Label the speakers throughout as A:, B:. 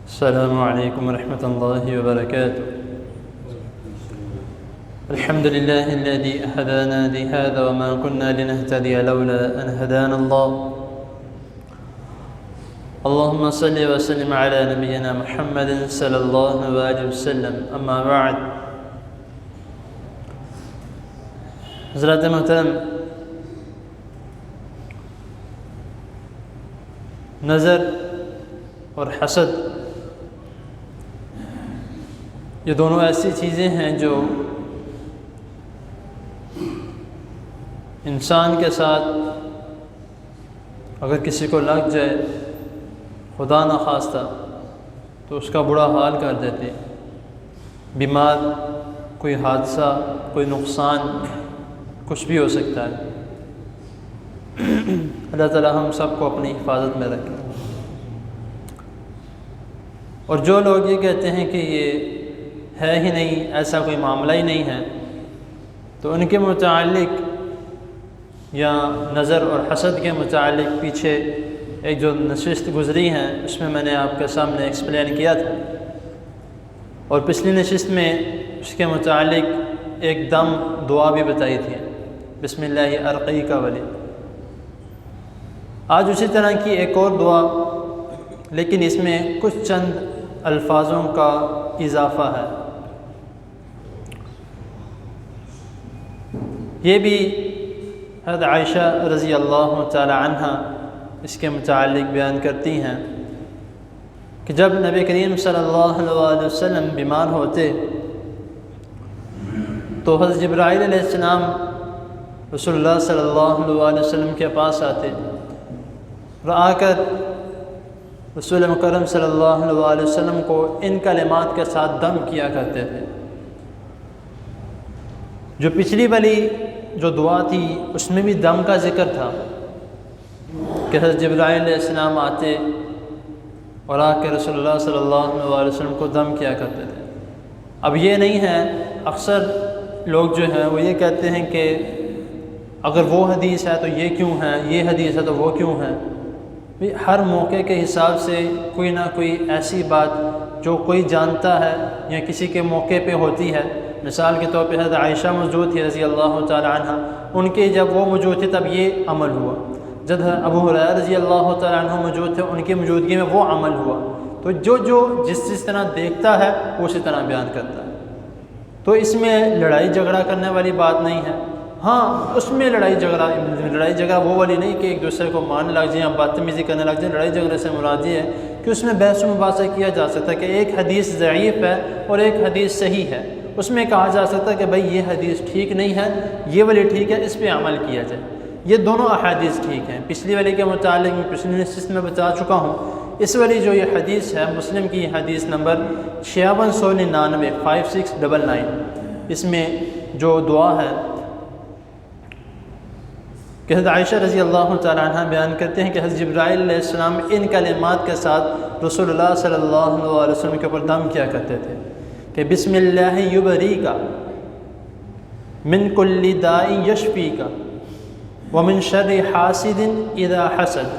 A: السلام علیکم ورحمۃ اللہ وبرکاتہ۔ الحمد لله الذي هدانا لهذا وما كنا لنهتدي لولا أن هدانا الله، اللهم صل وسلم على نبينا محمد صلی اللہ علیہ وسلم، اما بعد۔ حضرات محترم، نظر اور حسد یہ دونوں ایسی چیزیں ہیں جو انسان کے ساتھ اگر کسی کو لگ جائے خدا نخواستہ تو اس کا برا حال کر دیتے، بیمار، کوئی حادثہ، کوئی نقصان، کچھ بھی ہو سکتا ہے۔ اللہ تعالی ہم سب کو اپنی حفاظت میں رکھے۔ اور جو لوگ یہ کہتے ہیں کہ یہ ہے ہی نہیں، ایسا کوئی معاملہ ہی نہیں ہے، تو ان کے متعلق یا نظر اور حسد کے متعلق پیچھے ایک جو نشست گزری ہیں اس میں نے آپ کے سامنے ایکسپلین کیا تھا، اور پچھلی نشست میں اس کے متعلق ایک دم دعا بھی بتائی تھی، بسم اللہ ارقیک ولی۔ آج اسی طرح کی ایک اور دعا، لیکن اس میں کچھ چند الفاظوں کا اضافہ ہے۔ یہ بھی حضرت عائشہ رضی اللہ تعالی عنہ اس کے متعلق بیان کرتی ہیں کہ جب نبی کریم صلی اللہ علیہ وسلم بیمار ہوتے تو حضرت جبرائیل علیہ السلام رسول اللہ صلی اللہ علیہ وسلم کے پاس آتے اور آ کر رسول مکرم صلی اللہ علیہ وسلم کو ان کلمات کے ساتھ دم کیا کرتے تھے۔ جو پچھلی والی جو دعا تھی اس میں بھی دم کا ذکر تھا کہ حضرت جبرائیل علیہ السلام آتے اور آ کے رسول اللہ صلی اللہ علیہ وسلم کو دم کیا کرتے تھے۔ اب یہ نہیں ہے، اکثر لوگ جو ہیں وہ یہ کہتے ہیں کہ اگر وہ حدیث ہے تو یہ کیوں ہے، یہ حدیث ہے تو وہ کیوں ہے۔ ہر موقع کے حساب سے کوئی نہ کوئی ایسی بات جو کوئی جانتا ہے یا کسی کے موقع پہ ہوتی ہے۔ مثال کے طور پہ حضرت عائشہ موجود تھی رضی اللہ تعالی عنہ، ان کے جب وہ موجود تھے تب یہ عمل ہوا، جب ابو ہریرہ رضی اللہ تعالی عنہ موجود تھے ان کی موجودگی میں وہ عمل ہوا۔ تو جو جس طرح دیکھتا ہے وہ اسی طرح بیان کرتا ہے۔ تو اس میں لڑائی جھگڑا کرنے والی بات نہیں ہے۔ ہاں، اس میں لڑائی جھگڑا وہ والی نہیں کہ ایک دوسرے کو مارنے لگ جائیں یا بدتمیزی کرنے لگ جائیں۔ لڑائی جھگڑے سے مراد یہ ہے کہ اس میں بحث و مباحثہ کیا جا سکتا ہے کہ ایک حدیث ضعیف ہے اور ایک حدیث صحیح ہے، اس میں کہا جا سکتا ہے کہ بھائی یہ حدیث ٹھیک نہیں ہے، یہ والی ٹھیک ہے، اس پہ عمل کیا جائے۔ یہ دونوں احادیث ٹھیک ہیں۔ پچھلی والی کے متعلق میں پچھلی نشست میں بتا چکا ہوں۔ اس والی جو یہ حدیث ہے مسلم کی حدیث نمبر 5699 5699، اس میں جو دعا ہے کہ حضرت عائشہ رضی اللہ تعالی عنہ بیان کرتے ہیں کہ حضرت جبرائیل علیہ السلام ان کلمات کے ساتھ رسول اللہ صلی اللہ علیہ وسلم کے اوپر دم کیا کرتے تھے کہ بسم اللہ یبریک من کل داء یشفیک ومن شر حاسد اذا حسد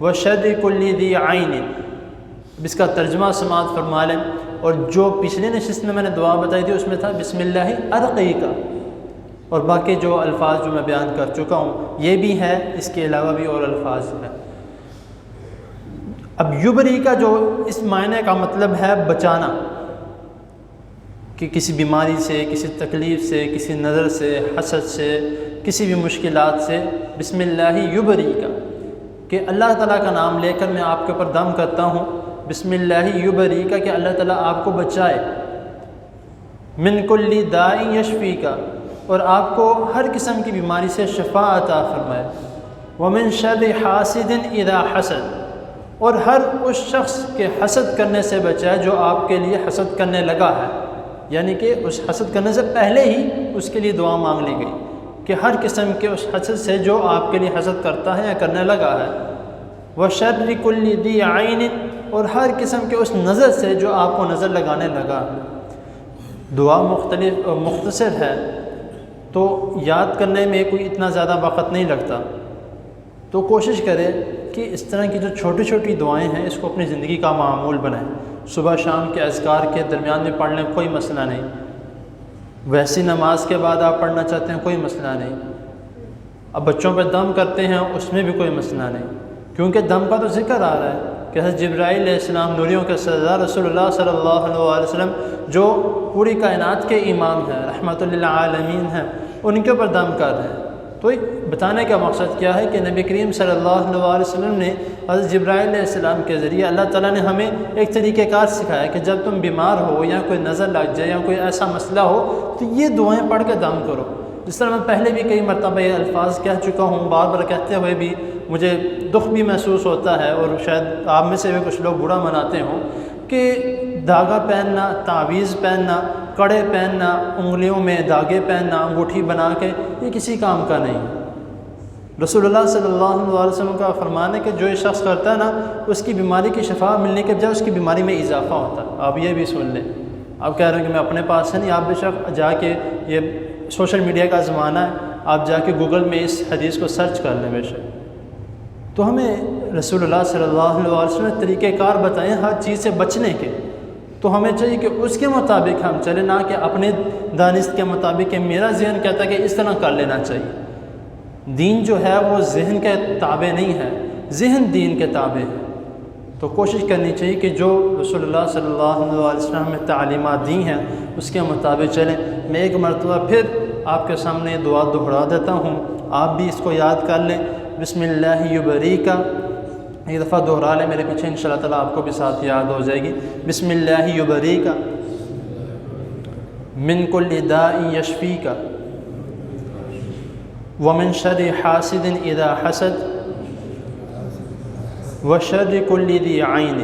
A: وشر کل ذی عین۔ اس کا ترجمہ سماعت فرما لیں۔ اور جو پچھلے نشست میں نے دعا بتائی تھی اس میں تھا بسم اللہ ارقیک، اور باقی جو الفاظ جو میں بیان کر چکا ہوں یہ بھی ہے، اس کے علاوہ بھی اور الفاظ ہیں۔ اب یبری کا جو اس معنی کا مطلب ہے بچانا، کہ کسی بیماری سے، کسی تکلیف سے، کسی نظر سے، حسد سے، کسی بھی مشکلات سے بسم اللہ یبری کا، کہ اللہ تعالیٰ کا نام لے کر میں آپ کے اوپر دم کرتا ہوں بسم اللہ یبری کا کہ اللہ تعالیٰ آپ کو بچائے، من کل داء یشفی کا، اور آپ کو ہر قسم کی بیماری سے شفا عطا فرمائے، ومن شر حاسد اذا حسد، اور ہر اس شخص کے حسد کرنے سے بچائے جو آپ کے لیے حسد کرنے لگا ہے، یعنی کہ اس حسد کرنے سے پہلے ہی اس کے لیے دعا مانگ لی گئی کہ ہر قسم کے اس حسد سے جو آپ کے لیے حسد کرتا ہے یا کرنے لگا ہے، وشر کل ذی عین، اور ہر قسم کے اس نظر سے جو آپ کو نظر لگانے لگا ہے۔ دعا مختصر ہے تو یاد کرنے میں کوئی اتنا زیادہ وقت نہیں لگتا، تو کوشش کرے کہ اس طرح کی جو چھوٹی چھوٹی دعائیں ہیں اس کو اپنی زندگی کا معمول بنائیں۔ صبح شام کے اذکار کے درمیان میں پڑھ لیں، کوئی مسئلہ نہیں، ویسی نماز کے بعد آپ پڑھنا چاہتے ہیں کوئی مسئلہ نہیں، اب بچوں پہ دم کرتے ہیں اس میں بھی کوئی مسئلہ نہیں، کیونکہ دم کا تو ذکر آ رہا ہے کہ حضرت جبرائیل علیہ السلام نوریوں کے سردار رسول اللہ صلی اللہ علیہ وسلم جو پوری کائنات کے امام ہیں، رحمت للعالمین ہیں، ان کے اوپر دم کر رہے ہیں۔ تو ایک بتانے کا مقصد کیا ہے کہ نبی کریم صلی اللہ علیہ وسلم نے حضرت جبرائیل علیہ السلام کے ذریعے اللہ تعالیٰ نے ہمیں ایک طریقہ کار سکھایا کہ جب تم بیمار ہو یا کوئی نظر لگ جائے یا کوئی ایسا مسئلہ ہو تو یہ دعائیں پڑھ کے دم کرو۔ جس طرح میں پہلے بھی کئی مرتبہ یہ الفاظ کہہ چکا ہوں، بار بار کہتے ہوئے بھی مجھے دکھ بھی محسوس ہوتا ہے، اور شاید آپ میں سے بھی کچھ لوگ برا مناتے ہوں کہ دھاگا پہننا، تعویذ پہننا، کڑے پہننا، انگلیوں میں دھاگے پہننا، انگوٹھی بنا کے، یہ کسی کام کا نہیں۔ رسول اللہ صلی اللہ علیہ وسلم کا فرمان ہے کہ جو یہ شخص کرتا ہے نا، اس کی بیماری کی شفا ملنے کے بجائے اس کی بیماری میں اضافہ ہوتا ہے۔ آپ یہ بھی سن لیں، آپ کہہ رہے ہیں کہ میں اپنے پاس سے نہیں، آپ بے شک جا کے، یہ سوشل میڈیا کا زمانہ ہے، آپ جا کے گوگل میں اس حدیث کو سرچ کر لیں بے شک۔ تو ہمیں رسول اللہ صلی اللہ علیہ وسلم نے طریقہ کار بتائیں ہر چیز سے بچنے کے، تو ہمیں چاہیے کہ اس کے مطابق ہم چلیں، نہ کہ اپنے دانست کے مطابق کہ میرا ذہن کہتا ہے کہ اس طرح کر لینا چاہیے۔ دین جو ہے وہ ذہن کے تابع نہیں ہے، ذہن دین کے تابع ہے۔ تو کوشش کرنی چاہیے کہ جو رسول اللہ صلی اللہ علیہ وسلم نے تعلیمات دی ہیں اس کے مطابق چلیں۔ میں ایک مرتبہ پھر آپ کے سامنے دعا دہرا دیتا ہوں، آپ بھی اس کو یاد کر لیں۔ بسم اللہ یبریکا، ایک دفعہ دہرا لیں میرے پیچھے، انشاءاللہ تعالیٰ آپ کو بھی ساتھ یاد ہو جائے گی۔ بسم اللہ یبریکا من کل داء یشفیکا ومن شر حاسد اذا حسد وشر کل ذی عین۔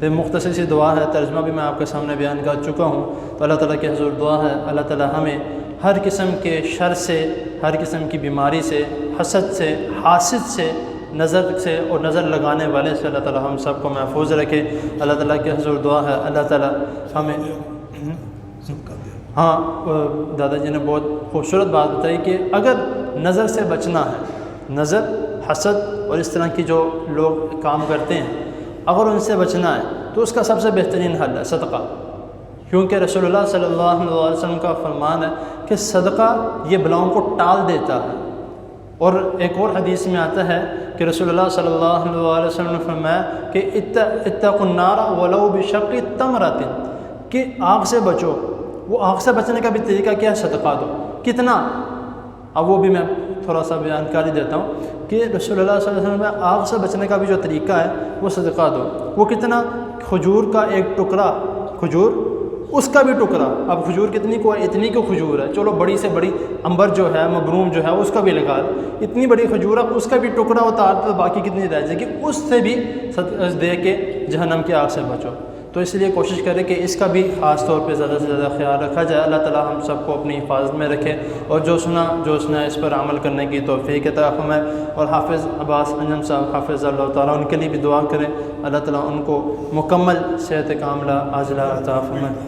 A: یہ مختصر سی دعا ہے، ترجمہ بھی میں آپ کے سامنے بیان کر چکا ہوں۔ تو اللہ تعالیٰ کے حضور دعا ہے اللہ تعالیٰ ہمیں ہر قسم کے شر سے، ہر قسم کی بیماری سے، حسد سے، حاسد سے، نظر سے اور نظر لگانے والے سے اللہ تعالیٰ ہم سب کو محفوظ رکھے۔ اللہ تعالیٰ کے حضور دعا ہے اللہ تعالیٰ ہمیں دادا جی نے بہت خوبصورت بات بتائی کہ اگر نظر سے بچنا ہے، نظر، حسد اور اس طرح کی جو لوگ کام کرتے ہیں، اگر ان سے بچنا ہے تو اس کا سب سے بہترین حل ہے صدقہ، کیونکہ رسول اللہ صلی اللہ علیہ وسلم کا فرمان ہے کہ صدقہ یہ بلاؤں کو ٹال دیتا ہے۔ اور ایک اور حدیث میں آتا ہے کہ رسول اللہ صلی اللہ علیہ وسلم نے فرمایا کہ اتقوا النار ولو بشق تمرۃ، کہ آگ سے بچو۔ وہ آگ سے بچنے کا بھی طریقہ کیا ہے؟ صدقہ دو۔ کتنا؟ اب وہ بھی میں تھوڑا سا بیان کر ہی دیتا ہوں کہ رسول اللہ صلی اللہ علیہ وسلم میں آگ سے بچنے کا بھی جو طریقہ ہے وہ صدقہ دو۔ وہ کتنا؟ کھجور کا ایک ٹکڑا، کھجور اس کا بھی ٹکڑا۔ اب کھجور کتنی کو ہے؟ اتنی کو کھجور ہے، چلو بڑی سے بڑی امبر جو ہے، مبروم جو ہے، اس کا بھی لگا دو۔ اتنی بڑی کھجور ہے، اس کا بھی ٹکڑا اتار تو باقی کتنی رہ جائے گی، اس سے بھی دے کے جہنم کی آگ سے بچو۔ تو اس لیے کوشش کریں کہ اس کا بھی خاص طور پہ زیادہ سے زیادہ خیال رکھا جائے۔ اللہ تعالیٰ ہم سب کو اپنی حفاظت میں رکھے، اور جو سنا اس پر عمل کرنے کی توفیق عطا فرمائے۔ اور حافظ عباس انجم صاحب حافظ اللہ تعالیٰ، ان کے لیے بھی دعا کریں، اللہ تعالیٰ ان کو مکمل صحت کاملہ عاجلہ عطا فرمائے۔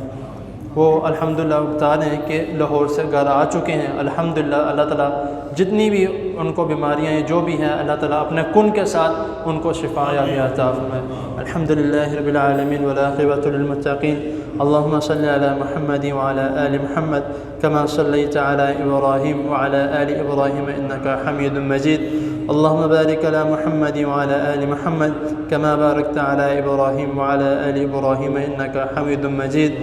A: وہ الحمدللہ بتا رہے ہیں کہ لاہور سے گھر آ چکے ہیں الحمدللہ۔ اللہ تعالیٰ جتنی بھی ان کو بیماریاں ہیں جو بھی ہیں، اللہ تعالیٰ اپنے کن کے ساتھ ان کو شفا عطا فرمائے۔ الحمدللہ رب العالمین والعاقبۃ للمتقین۔ اللهم صل على محمد وعلى آل محمد كما صليت على إبراهيم وعلى آل إبراهيم إنك حميد مجيد۔ اللهم بارك على محمد وعلى آل محمد كما باركت على إبراهيم وعلى آل إبراهيم إنك حميد مجيد۔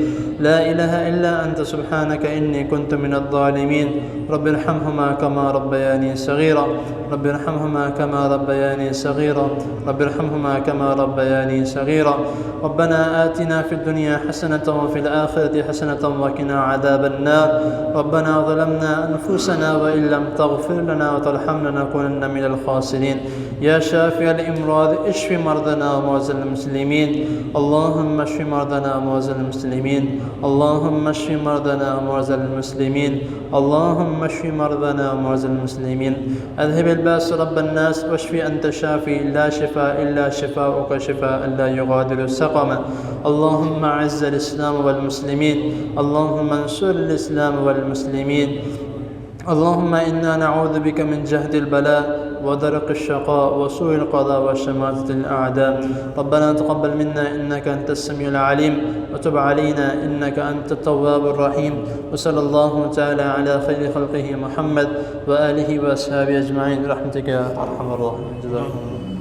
A: لا إله إلا أنت سبحانك إني كنت من الظالمين۔ رب ارحمهما كما ربياني صغيرا، رب ارحمهما كما ربياني صغيرا، رب ارحمهما كما ربياني صغيرا۔ ربنا آتنا في الدنيا حسنة وفي الآخرة حسنة وقنا عذاب النار۔ ربنا ظلمنا أنفسنا وإن لم تغفر لنا وترحمنا لنكونن من الخاسرين۔ يا شافي الأمراض اشف مرضنا ومرضى المسلمين، اللهم اشف مرضنا ومرضى المسلمين، اللهم اشف مرضنا ومرضى المسلمين، اللهم اشف مرضنا ومرضى المسلمين۔ اذهب الباس رب الناس واشف أنت شافي، لا شفاء إلا شفاؤك شفاء لا يغادر سقما۔ اللهم أعز الإسلام والمسلمين، اللهم انصر الإسلام والمسلمين، اللهم إنا نعوذ بك من جهد البلاء ودرك الشقاء وسوء القضاء وشماتة الأعداء. ربنا تقبل منا إنك أنت السميع العليم، وتب علينا إنك أنت التواب الرحيم. وصلى الله تعالى على خير خلقه محمد وآله وأصحابه أجمعين برحمتك يا أرحم الراحمين. جزاكم الله.